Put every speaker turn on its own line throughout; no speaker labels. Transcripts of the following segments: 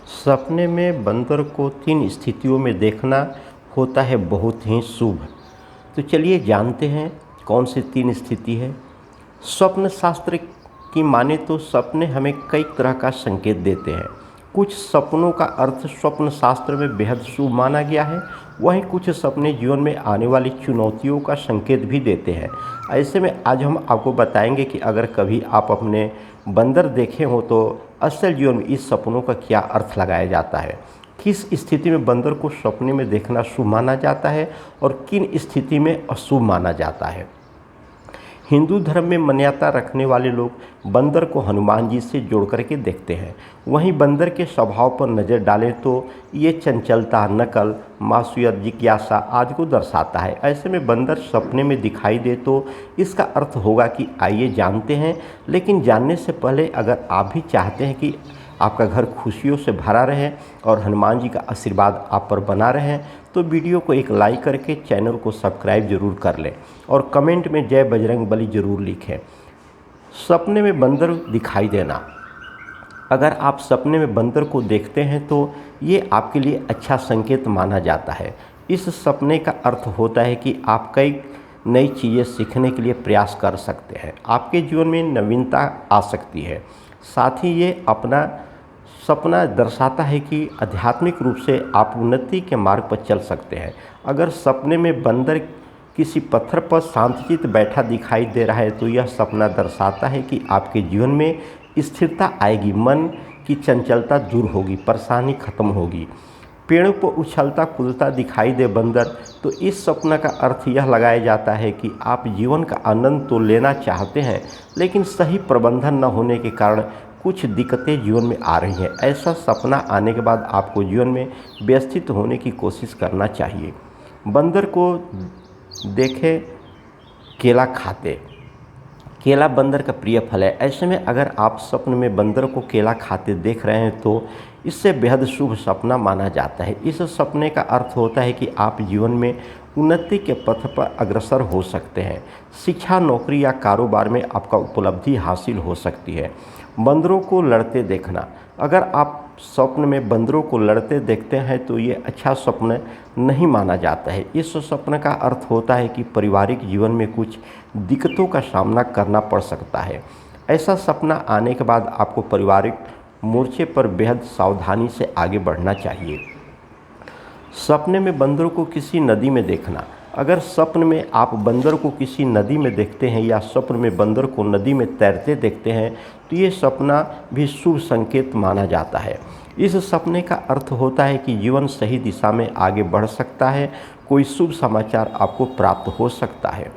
सपने में बंदर को 3 स्थितियों में देखना होता है बहुत ही शुभ। तो चलिए जानते हैं कौन सी 3 स्थिति है। स्वप्न शास्त्र की माने तो सपने हमें कई तरह का संकेत देते हैं। कुछ सपनों का अर्थ स्वप्न शास्त्र में बेहद शुभ माना गया है, वहीं कुछ सपने जीवन में आने वाली चुनौतियों का संकेत भी देते हैं। ऐसे में आज हम आपको बताएंगे कि अगर कभी आप अपने बंदर देखे हो तो असल जीवन में इस सपनों का क्या अर्थ लगाया जाता है, किस स्थिति में बंदर को सपने में देखना शुभ माना जाता है और किन स्थिति में अशुभ माना जाता है। हिंदू धर्म में मान्यता रखने वाले लोग बंदर को हनुमान जी से जोड़ करके देखते हैं। वहीं बंदर के स्वभाव पर नज़र डालें तो ये चंचलता, नकल, मासूमियत, जिज्ञासा आदि को दर्शाता है। ऐसे में बंदर सपने में दिखाई दे तो इसका अर्थ होगा कि आइए जानते हैं। लेकिन जानने से पहले अगर आप भी चाहते हैं कि आपका घर खुशियों से भरा रहे और हनुमान जी का आशीर्वाद आप पर बना रहे तो वीडियो को एक लाइक करके चैनल को सब्सक्राइब जरूर कर लें और कमेंट में जय बजरंगबली जरूर लिखें। सपने में बंदर दिखाई देना, अगर आप सपने में बंदर को देखते हैं तो ये आपके लिए अच्छा संकेत माना जाता है। इस सपने का अर्थ होता है कि आप कई नई चीज़ें सीखने के लिए प्रयास कर सकते हैं, आपके जीवन में नवीनता आ सकती है। साथ ही ये अपना सपना दर्शाता है कि आध्यात्मिक रूप से आप उन्नति के मार्ग पर चल सकते हैं। अगर सपने में बंदर किसी पत्थर पर शांतचित्त बैठा दिखाई दे रहा है तो यह सपना दर्शाता है कि आपके जीवन में स्थिरता आएगी, मन की चंचलता दूर होगी, परेशानी खत्म होगी। पेड़ों पर उछलता कूदता दिखाई दे बंदर तो इस सपना का अर्थ यह लगाया जाता है कि आप जीवन का आनंद तो लेना चाहते हैं लेकिन सही प्रबंधन न होने के कारण कुछ दिक्कतें जीवन में आ रही हैं। ऐसा सपना आने के बाद आपको जीवन में व्यवस्थित होने की कोशिश करना चाहिए। बंदर को देखे केला खाते, केला बंदर का प्रिय फल है। ऐसे में अगर आप स्वप्न में बंदर को केला खाते देख रहे हैं तो इससे बेहद शुभ सपना माना जाता है। इस सपने का अर्थ होता है कि आप जीवन में उन्नति के पथ पर अग्रसर हो सकते हैं। शिक्षा, नौकरी या कारोबार में आपका उपलब्धि हासिल हो सकती है। बंदरों को लड़ते देखना, अगर आप स्वप्न में बंदरों को लड़ते देखते हैं तो ये अच्छा स्वप्न नहीं माना जाता है। इस स्वप्न का अर्थ होता है कि पारिवारिक जीवन में कुछ दिक्कतों का सामना करना पड़ सकता है। ऐसा सपना आने के बाद आपको पारिवारिक मोर्चे पर बेहद सावधानी से आगे बढ़ना चाहिए। सपने में बंदरों को किसी नदी में देखना, अगर स्वप्न में आप बंदर को किसी नदी में देखते हैं या स्वप्न में बंदर को नदी में तैरते देखते हैं तो ये सपना भी शुभ संकेत माना जाता है। इस सपने का अर्थ होता है कि जीवन सही दिशा में आगे बढ़ सकता है, कोई शुभ समाचार आपको प्राप्त हो सकता है।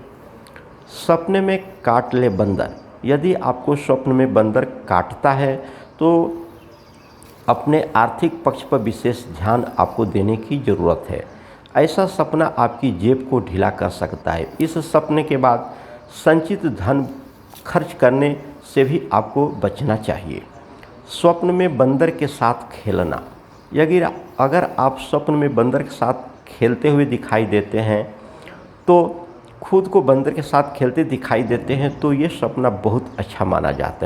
सपने में काट ले बंदर, यदि आपको स्वप्न में बंदर काटता है तो अपने आर्थिक पक्ष पर विशेष ध्यान आपको देने की ज़रूरत है। ऐसा सपना आपकी जेब को ढीला कर सकता है। इस सपने के बाद संचित धन खर्च करने से भी आपको बचना चाहिए। स्वप्न में बंदर के साथ खेलना, अगर आप स्वप्न में बंदर के साथ खेलते हुए दिखाई देते हैं तो खुद को बंदर के साथ खेलते दिखाई देते हैं तो ये सपना बहुत अच्छा माना जाता है।